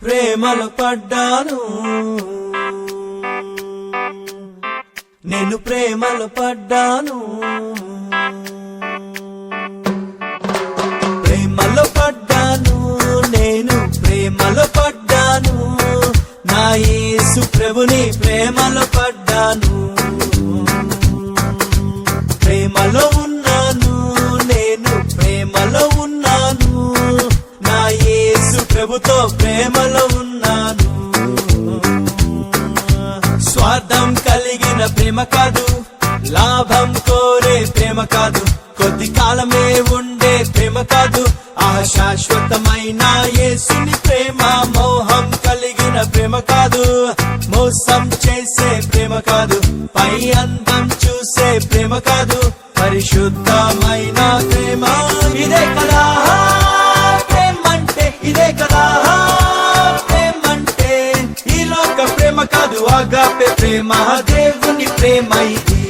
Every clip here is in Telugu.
ప్రేమలో పడ్డాను, నేను ప్రేమలో పడ్డాను, ప్రేమలో పడ్డాను, నేను ప్రేమలో పడ్డాను, నా యేసు ప్రభుని ప్రేమలో పడ్డాను, ప్రేమలో ఉన్నాను, నేను ప్రేమలో ఉన్నాను, నా యేసు ప్రభుతో ప్రేమలో ఉన్నాను. స్వార్థం కలిగిన ప్రేమ కాదు, లాభం కోరే ప్రేమ కాదు, కొద్ది కాలమే ఉండే ప్రేమ కాదు, ఆ శాశ్వతమైన యేసుని ప్రేమ. మోహం కలిగిన ప్రేమ కాదు, మోసం చేసే ప్రేమ కాదు, పై అందం చూసే ప్రేమ కాదు, పరిశుద్ధమైన ప్రేమ. ఇదే కదా ప్రేమంటే, ఇదే కదా ప్రేమంటే. ఈ లోక ప్రేమ కాదు, ఆగాపే ప్రేమ, దేవుని ప్రేమ ఇది.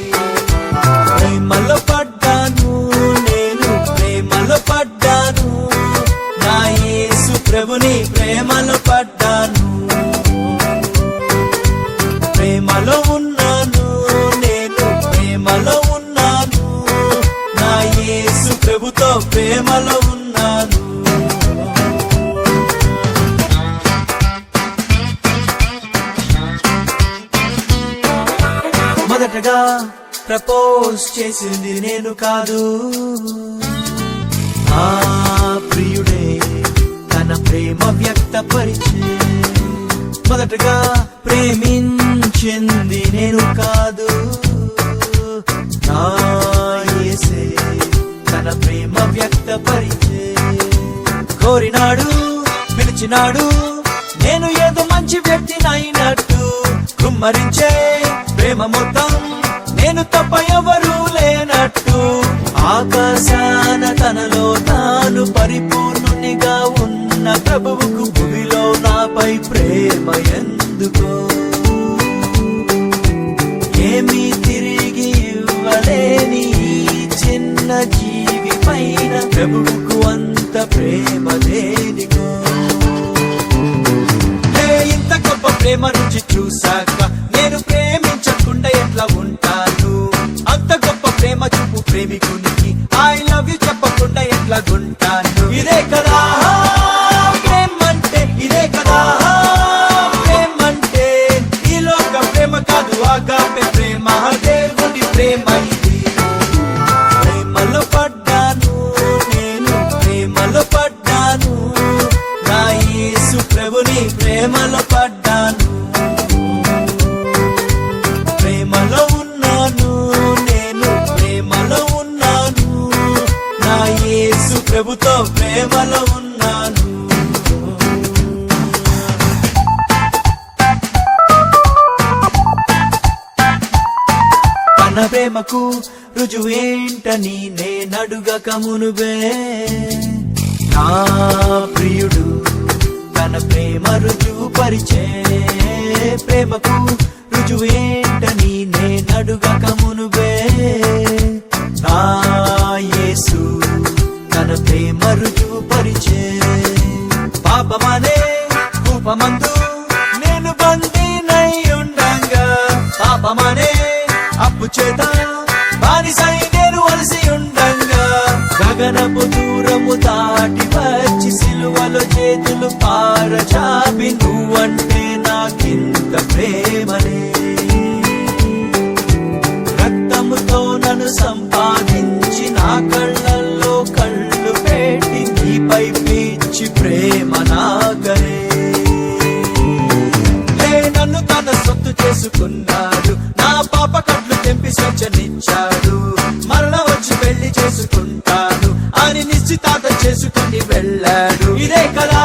ప్రేమలో పడ్డాను, నేను ప్రేమలో పడ్డాను, నా యేసు ప్రభుని ప్రేమలో పడ్డాను, ప్రేమలో ఉన్నాను, నేను ప్రేమలో ఉన్నాను, నా యేసు ప్రభుతో ప్రేమలో ఉన్నాను. మొదటగా ప్రపోజ్ చేసింది నేను కాదు, ఆ ప్రియుడే తన ప్రేమ వ్యక్తపరిచే. మొదటగా ప్రేమించింది నేను కాదు, నా యేసే తన ప్రేమ వ్యక్తపరిచే. కోరినాడు, పిలిచినాడు, నేను ఏదో మంచి వ్యక్తినైనట్టు, కుమ్మరించే ప్రేమ మొత్తం నేను తప్ప ఎవరూ లేనట్టు. ఆకాశాన తనలో తాను పరిపూర్ణునిగా ఉన్న ప్రభువుకు భూమిలో నాపై ప్రేమ ఎందుకో. ఏమీ తిరిగి ఇవ్వలేని ఈ చిన్న జీవి పైన ప్రభువుకు అంత ప్రేమ దేనికో. ఇంత గొప్ప ప్రేమ నుంచి చూశాక నేను ప్రేమించకుండా ఎట్లా ఉంటాను? అంత గొప్ప ప్రేమ చూపు ప్రేమికునికి ఐ లవ్ యు చెప్పకుండా ఎట్లా ఉంటాను? ఇదే కదా ప్రేమంటే, ఇదే కదా ప్రేమంటే. ఈ లోక ప్రేమ కాదు, ఆగాపే ప్రేమ, దేవుని ప్రేమ ఇది. ప్రేమలో పడ్డాను, నేను ప్రేమలో పడ్డాను, నా యేసు ప్రభుని ప్రేమలో పడ్డాను, ప్రేమలో ఉన్నాను, నేను ప్రేమలో ఉన్నాను, నా యేసు ప్రభుతో ప్రేమలో ఉన్నాను. తన ప్రేమకు రుజువేంటని నేనడుగక మునుబే, నా ప్రియుడు తన ప్రేమ రుజువు పరిచే. ప్రేమకు రుజువేంటని నేనడుగక మునుబే, నా యేసు తన ప్రేమ రుజువు పరిచే. పాపమనే కూపమందు నేను బందీనై ఉండంగా, పాపమనే అప్పు చేత బానిసై నేను అలసి ఉండంగా, గగనపు దూరము దాటి వచ్చి సిలువలో చేతులు పారచాపి నువ్వంటే నాకింత ప్రేమనే. రక్తముతో నన్ను సంపాదించి నా కళ్ళల్లో కళ్ళు పెట్టి నీపై పిచ్చి ప్రేమ నాకనే. నన్ను తన సొత్తు చేసుకున్నాడు, నా పాప కట్లు తెంపి స్వేచ్ఛనిచ్చాడు, మరణ వచ్చి పెళ్లి చేసుకుంటాను అని నిశ్చితార్థ చేసుకుని వెళ్ళాడు. ఇదే కదా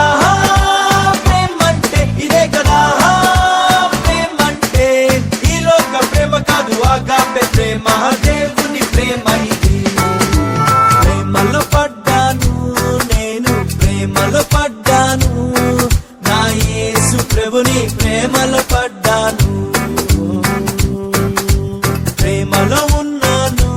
ప్రేమంటే, ఇదే కదా ప్రేమంటే. ఈ లోక ప్రేమ కాదు, ఆగాపే ప్రేమ, దేవుని ప్రేమ ఇది. ప్రేమలో పడ్డాను, నేను ప్రేమలో పడ్డాను, నా యేసు ప్రభుని ప్రేమలో పడ్డాను, ప్రేమలో ఉన్నాను,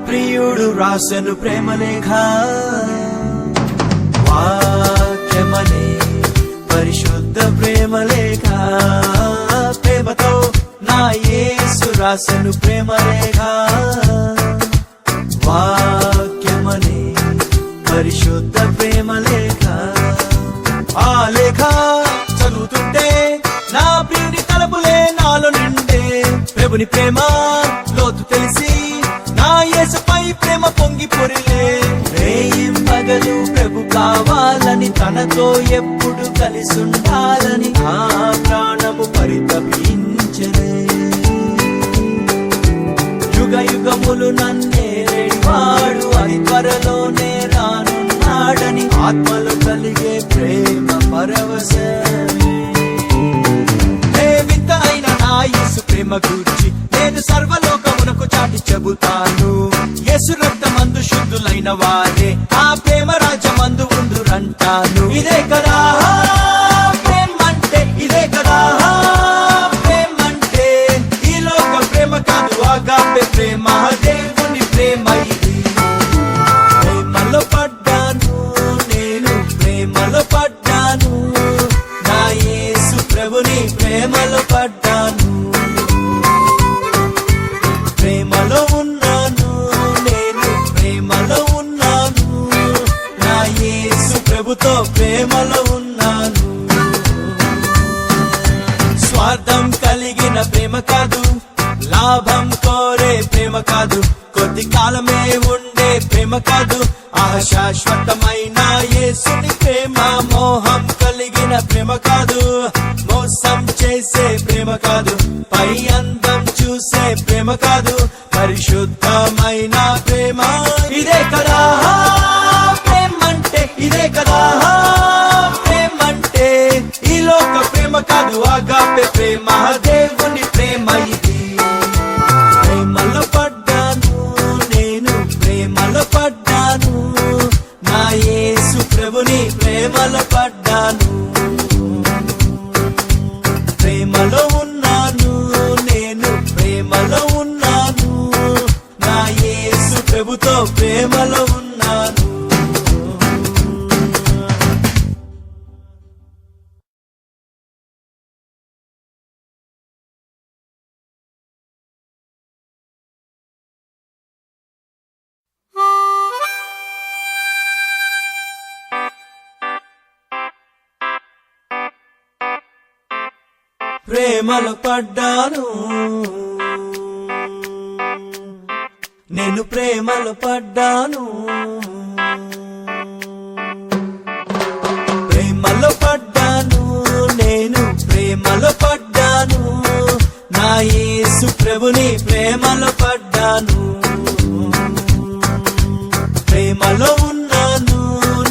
ప్రియుడు రాసెను ప్రేమలేఖ, వాక్యమనే పరిశుద్ధ ప్రేమలేఖ. ప్రేమతో నా యేసు రాసెను ప్రేమలేఖ, వాక్యమనే పరిశుద్ధ ప్రేమలేఖ. ఆ లేఖ చదువుతుంటే నా ప్రియుని తలపులే నాలో నిండే. ప్రభుని ప్రేమ లోతు తెలిసి నా యేసుపై ప్రేమ పొంగి పొరిలే. రేయిం పగలు ప్రభు కావాలని, తనతో ఎప్పుడు కలిసుండాలని ఆ ప్రాణము పరితపించలే. యుగ యుగములు నన్నేరేవాడు అతి త్వరలోనే రానున్నాడని ఆత్మలు కలిగే ప్రేమ పరవశమే. వింత అయిన నా యేసు ప్రేమ గూర్చి నేను సర్వలోకమునకు చాటి చెబుతాను. యేసు రక్తమందు శుద్ధులైన వారే ఆ ప్రేమ రాజ్యమందు ఉందురంటాను. ఇదే కదా ప్రేమంటే, ఇదే కదా ప్రేమంటే. ఈ లోక ప్రేమ కాదు, ఆగాపే ప్రేమ, దేవుని ప్రేమ ఇది. ప్రేమలో పడ్డాను నేను, ప్రేమలో పడ్డాను, నా యేసు ప్రభుని ప్రేమలో పడ్డాను. ప్రేమలో ఉన్నాను నేను, ప్రేమలో ఉన్నాను, నా యేసు ప్రభుతో ప్రేమలో ఉన్నాను. స్వార్థం కలిగిన ప్రేమ కాదు, లాభం కోరే ప్రేమ కాదు, కొద్ది కాలమే ఉండే ప్రేమ కాదు, శాశ్వతమైన యేసుని ప్రేమ. మోహం కలిగిన ప్రేమ కాదు, మోసం చేసే ప్రేమ కాదు, పై అందం చూసే ప్రేమ కాదు, పరిశుద్ధమైన ప్రేమ. ఇదే కదా ప్రేమంటే, ఇదే కదా ప్రేమంటే. ఈ లోక ప్రేమ కాదు, ఆగాపే ప్రేమ, దేవుని ప్రేమ ఇది. ప్రేమలో పడ్డాను నేను, ప్రేమలో పడ్డాను, నా యేసు ప్రభుని ప్రేమలో పడ్డాను. ప్రేమలో ఉన్నాను నేను, ప్రేమలో ఉన్నాను, నా యేసు ప్రభుతో ప్రేమలో ఉన్నాను. ప్రేమలో పడ్డాను నేను, ప్రేమలో పడ్డాను. ప్రేమలో పడ్డాను నేను, ప్రేమలో పడ్డాను, నా యేసు ప్రభుని ప్రేమలో పడ్డాను. ప్రేమలో ఉన్నాను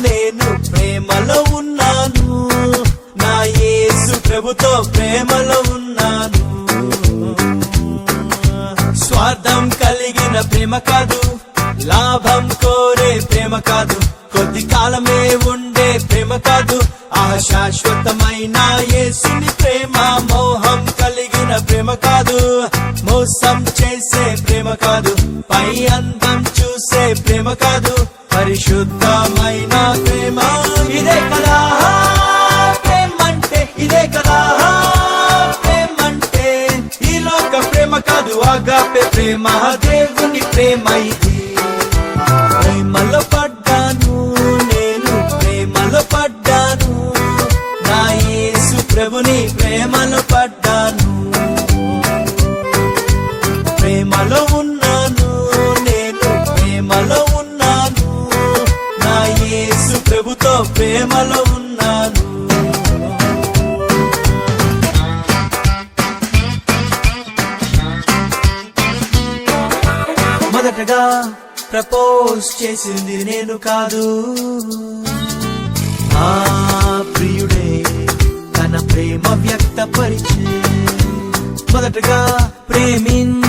నేను, ప్రేమలో ఉన్నాను, నా యేసు ప్రభుతో ప్రేమలో ఉన్నాను. స్వార్థం కలిగిన ప్రేమ కాదు, లాభం కోరే ప్రేమ కాదు, కొద్ది కాలమే ఉండే ప్రేమ కాదు, శాశ్వతమైన యేసుని ప్రేమ. మోహం కలిగిన ప్రేమ కాదు, మోసం చేసే ప్రేమ కాదు, పై అందం చూసే ప్రేమ కాదు, పరిశుద్ధమైన ప్రేమ. ఇదే కదా ప్రేమంటే, ఇదే కదా ప్రేమంటే. ఈ లోక ప్రేమ కాదు, ఆగాపే ప్రేమ, దేవుని ప్రేమ ఇది. ప్రేమలో పడ్డాను నేను, ప్రేమలో పడ్డాను, నా యేసు ప్రభుని ప్రేమలో పడ్డాను. ప్రేమలో ఉన్నాను నేను, ప్రేమలో ఉన్నాను, నా యేసు ప్రభుతో ప్రేమలో ఉన్నాను. మొదటగా ప్రపోజ్ చేసింది నేను కాదు, ఆ ప్రియుడే తన ప్రేమ వ్యక్తపరిచే. మొదటగా ప్రేమించి